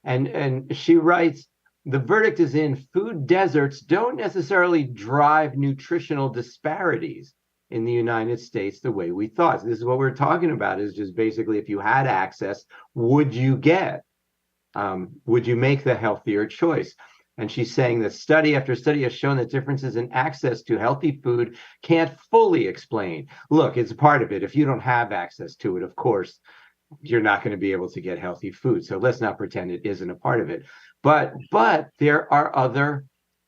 And she writes, the verdict is in: food deserts don't necessarily drive nutritional disparities in the United States the way we thought. So this is what we're talking about, is just basically, if you had access, would you make the healthier choice? And she's saying that study after study has shown that differences in access to healthy food can't fully explain. Look, it's a part of it. If you don't have access to it, of course, you're not going to be able to get healthy food. So let's not pretend it isn't a part of it. But there are other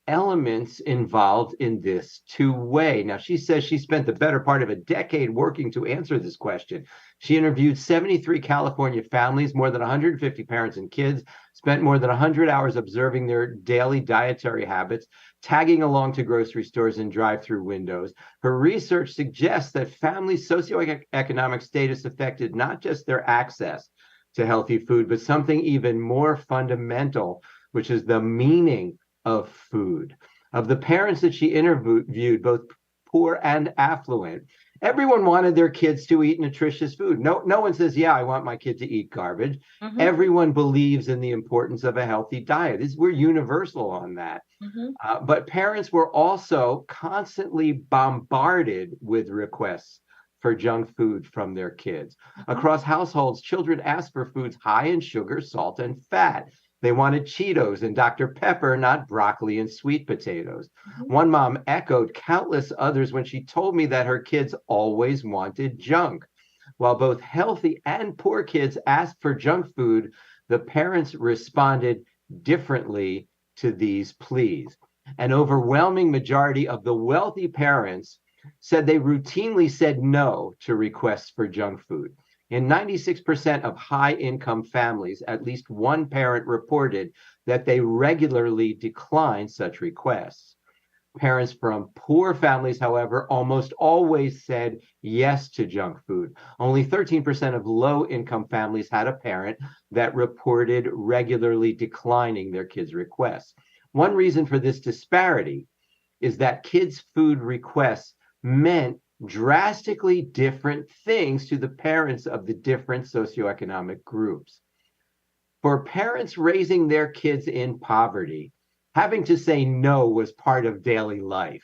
elements involved in this two-way. Now, she says she spent the better part of a decade working to answer this question. She interviewed 73 California families, more than 150 parents and kids, spent more than 100 hours observing their daily dietary habits, tagging along to grocery stores and drive-through windows. Her research suggests that families' socioeconomic status affected not just their access to healthy food, but something even more fundamental, which is the meaning of food. Of the parents that she interviewed, both poor and affluent, Everyone wanted their kids to eat nutritious food. No one says, yeah, I want my kid to eat garbage. Everyone believes in the importance of a healthy diet. We're universal on that. But parents were also constantly bombarded with requests for junk food from their kids. Across households, children asked for foods high in sugar, salt, and fat. They wanted Cheetos and Dr. Pepper, not broccoli and sweet potatoes. One mom echoed countless others when she told me that her kids always wanted junk. While both healthy and poor kids asked for junk food, the parents responded differently to these pleas. An overwhelming majority of the wealthy parents said they routinely said no to requests for junk food. In 96% of high-income families, at least one parent reported that they regularly declined such requests. Parents from poor families, however, almost always said yes to junk food. Only 13% of low-income families had a parent that reported regularly declining their kids' requests. One reason for this disparity is that kids' food requests meant drastically different things to the parents of the different socioeconomic groups. For parents raising their kids in poverty, having to say no was part of daily life.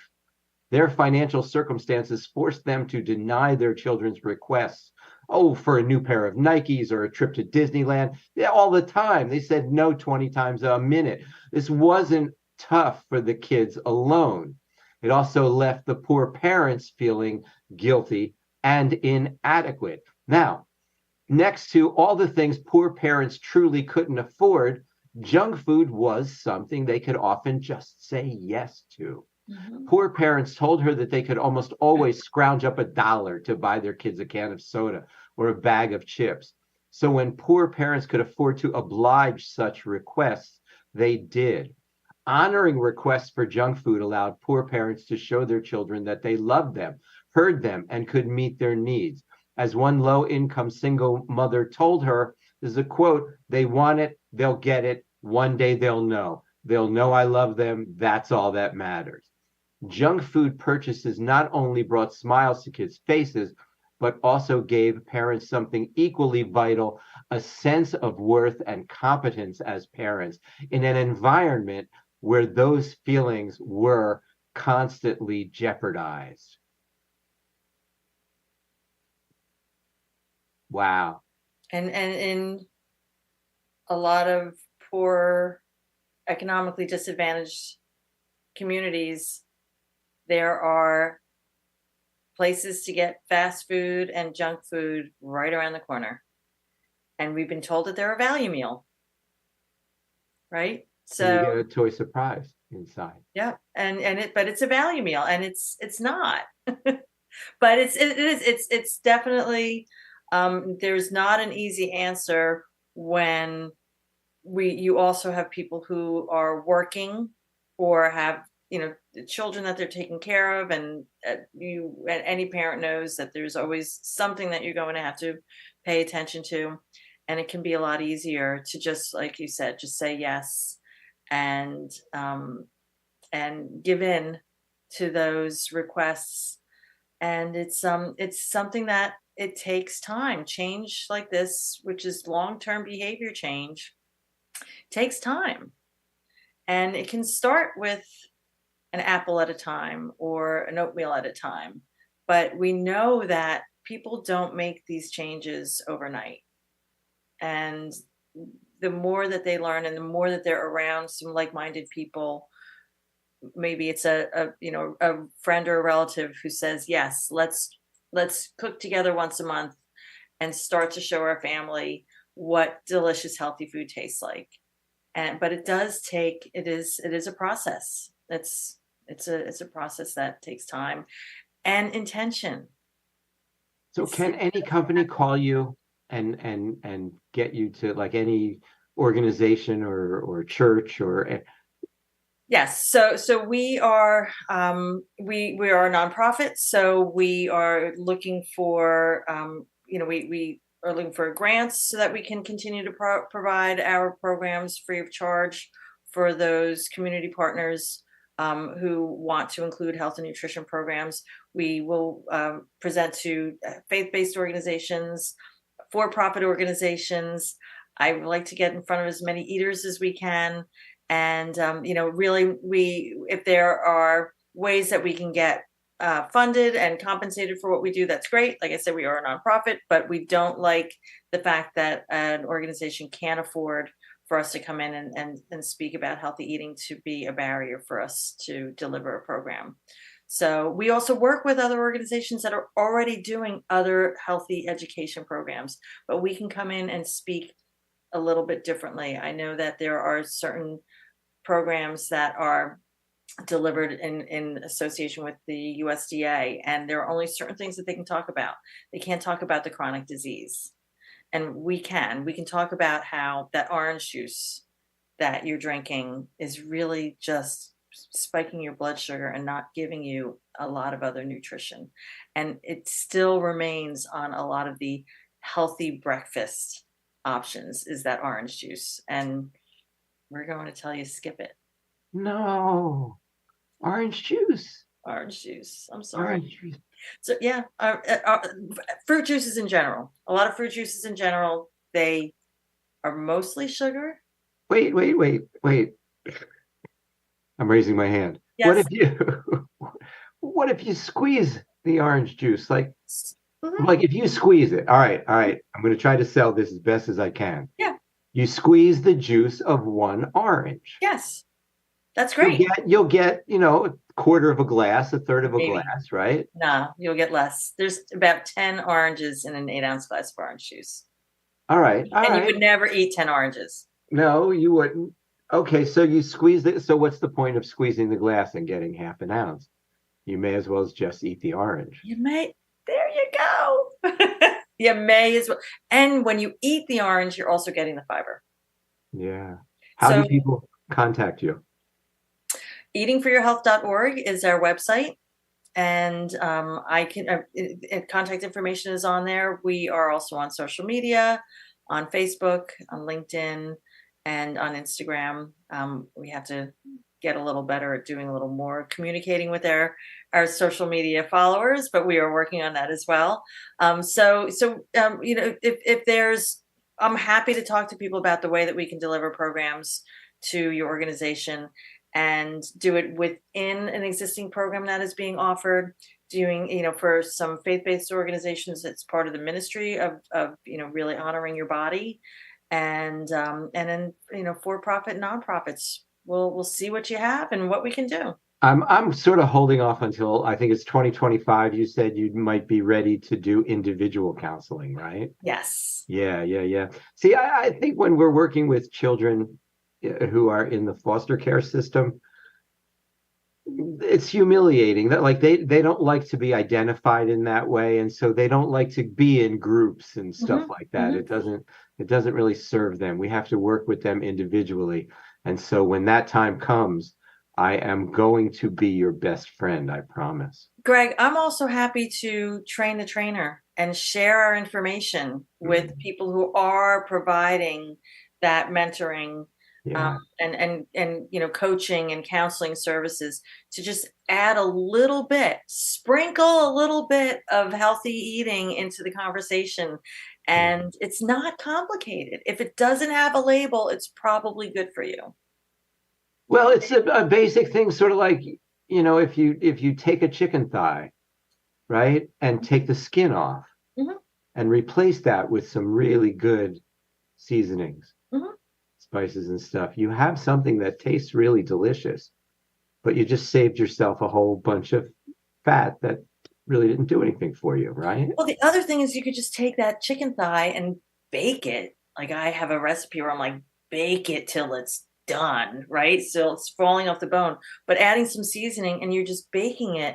Their financial circumstances forced them to deny their children's requests. Oh, for a new pair of Nikes or a trip to Disneyland. Yeah, all the time. They said no 20 times a minute. This wasn't tough for the kids alone. It also left the poor parents feeling guilty and inadequate. Now, next to all the things poor parents truly couldn't afford, junk food was something they could often just say yes to. Poor parents told her that they could almost always scrounge up $1 to buy their kids a can of soda or a bag of chips. So when poor parents could afford to oblige such requests, they did. Honoring requests for junk food allowed poor parents to show their children that they loved them, heard them, and could meet their needs. As one low-income single mother told her, this is a quote, "They want it, they'll get it, one day they'll know. They'll know I love them, that's all that matters." Junk food purchases not only brought smiles to kids' faces, but also gave parents something equally vital, a sense of worth and competence as parents in an environment where those feelings were constantly jeopardized. Wow. And in a lot of poor, economically disadvantaged communities, there are places to get fast food and junk food right around the corner. And we've been told that they're a value meal, right? So you get a toy surprise inside. Yeah, but it's a value meal, and it's not. But it's definitely there's not an easy answer when you also have people who are working or have children that they're taking care of, and any parent knows that there's always something that you're going to have to pay attention to, and it can be a lot easier to just, like you said, just say yes and give in to those requests. And it's something that it takes time. Change like this, which is long-term behavior change, takes time. And it can start with an apple at a time or an oatmeal at a time. But we know that people don't make these changes overnight. And the more that they learn and the more that they're around some like-minded people, maybe it's a friend or a relative who says, yes, let's cook together once a month and start to show our family what delicious healthy food tastes like. But it is a process. It's a process that takes time and intention. So can any company call you and get you to, like, any organization or church or? Yes. So we are we are a nonprofit. So we are looking for we are looking for grants so that we can continue to provide our programs free of charge for those community partners. who want to include health and nutrition programs. We will present to faith-based organizations, for-profit organizations. I would like to get in front of as many eaters as we can. And, really, if there are ways that we can get funded and compensated for what we do, that's great. Like I said, we are a nonprofit, but we don't like the fact that an organization can't afford for us to come in and speak about healthy eating to be a barrier for us to deliver a program. So we also work with other organizations that are already doing other healthy education programs, but we can come in and speak a little bit differently. I know that there are certain programs that are delivered in association with the USDA, and there are only certain things that they can talk about. They can't talk about the chronic disease. And we can talk about how that orange juice that you're drinking is really just spiking your blood sugar and not giving you a lot of other nutrition. And it still remains on a lot of the healthy breakfast options is that orange juice. And we're going to tell you, skip it. No, orange juice. Orange juice. I'm sorry. Orange juice. So yeah, fruit juices in general. A lot of fruit juices in general, they are mostly sugar. Wait. I'm raising my hand. Yes. What if you squeeze the orange juice? Like Mhm. like if you squeeze it. All right. I'm going to try to sell this as best as I can. Yeah. You squeeze the juice of one orange. Yes. That's great. You'll get, a quarter of a glass, a third of a Maybe. glass, right? No, you'll get less. There's about 10 oranges in an 8-ounce glass of orange juice. All right. And you would never eat 10 oranges. No, you wouldn't. Okay, so you squeeze it. So what's the point of squeezing the glass and getting half an ounce? You may as well just eat the orange. There you go. You may as well. And when you eat the orange, you're also getting the fiber. Yeah. How do people contact you? Eatingforyourhealth.org is our website. And contact information is on there. We are also on social media, on Facebook, on LinkedIn, and on Instagram. We have to get a little better at doing a little more communicating with our social media followers, but we are working on that as well. If there's, I'm happy to talk to people about the way that we can deliver programs to your organization and do it within an existing program that is being offered. Doing, for some faith-based organizations, it's part of the ministry of really honoring your body, and then for-profit nonprofits. We'll see what you have and what we can do. I'm sort of holding off until I think it's 2025. You said you might be ready to do individual counseling, right? Yes. Yeah. See, I think when we're working with children who are in the foster care system, it's humiliating that like they don't like to be identified in that way, and so they don't like to be in groups and stuff like that. It doesn't really serve them. We have to work with them individually. And so when that time comes, I am going to be your best friend, I promise. Greg, I'm also happy to train the trainer and share our information with people who are providing that mentoring and coaching and counseling services, to just add a little bit, sprinkle a little bit of healthy eating into the conversation. And it's not complicated. If it doesn't have a label, it's probably good for you. Well, it's a basic thing, sort of like, if you take a chicken thigh, right, and take the skin off and replace that with some really good seasonings, spices and stuff, you have something that tastes really delicious, but you just saved yourself a whole bunch of fat that really didn't do anything for you, right? Well, the other thing is you could just take that chicken thigh and bake it. Like I have a recipe where I'm like, bake it till it's done, right? So it's falling off the bone, but adding some seasoning and you're just baking it.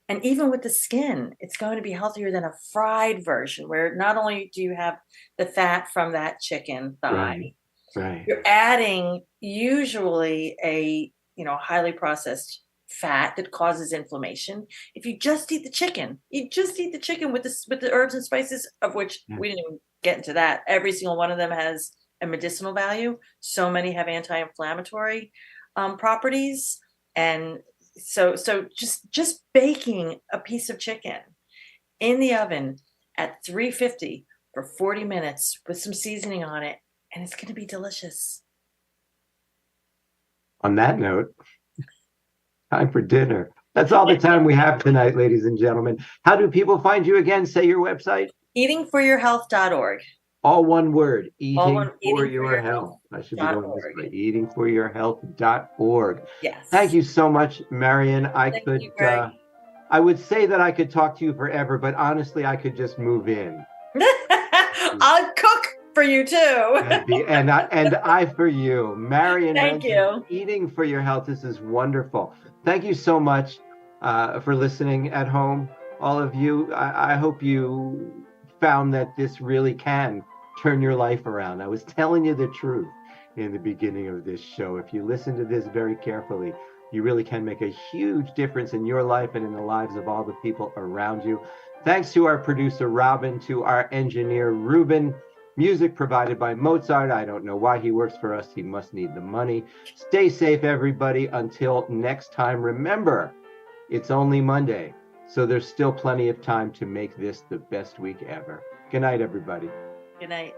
And even with the skin, it's going to be healthier than a fried version, where not only do you have the fat from that chicken thigh, right. You're adding usually a highly processed fat that causes inflammation. If you just eat the chicken, with the herbs and spices, of which we didn't even get into that. Every single one of them has a medicinal value. So many have anti-inflammatory properties, and So just baking a piece of chicken in the oven at 350 for 40 minutes with some seasoning on it, and it's going to be delicious. On that note, time for dinner. That's all the time we have tonight, ladies and gentlemen. How do people find you again? Say your website. Eatingforyourhealth.org. All one word, All eating one, for your health. I should be doing this eatingforyourhealth.org. right. Eatingforyourhealth.org. Yes. Thank you so much, Marion. Thank you, Greg. I would say that I could talk to you forever, but honestly, I could just move in. I'll cook for you too. and I for you. Marion Thank Reinson, you. Eating for Your Health. This is wonderful. Thank you so much for listening at home, all of you. I hope you found that this really can turn your life around. I was telling you the truth in the beginning of this show. If you listen to this very carefully, you really can make a huge difference in your life and in the lives of all the people around you. Thanks to our producer, Robin, to our engineer, Ruben. Music provided by Mozart. I don't know why he works for us. He must need the money. Stay safe, everybody. Until next time, remember, it's only Monday, so there's still plenty of time to make this the best week ever. Good night, everybody. Good night.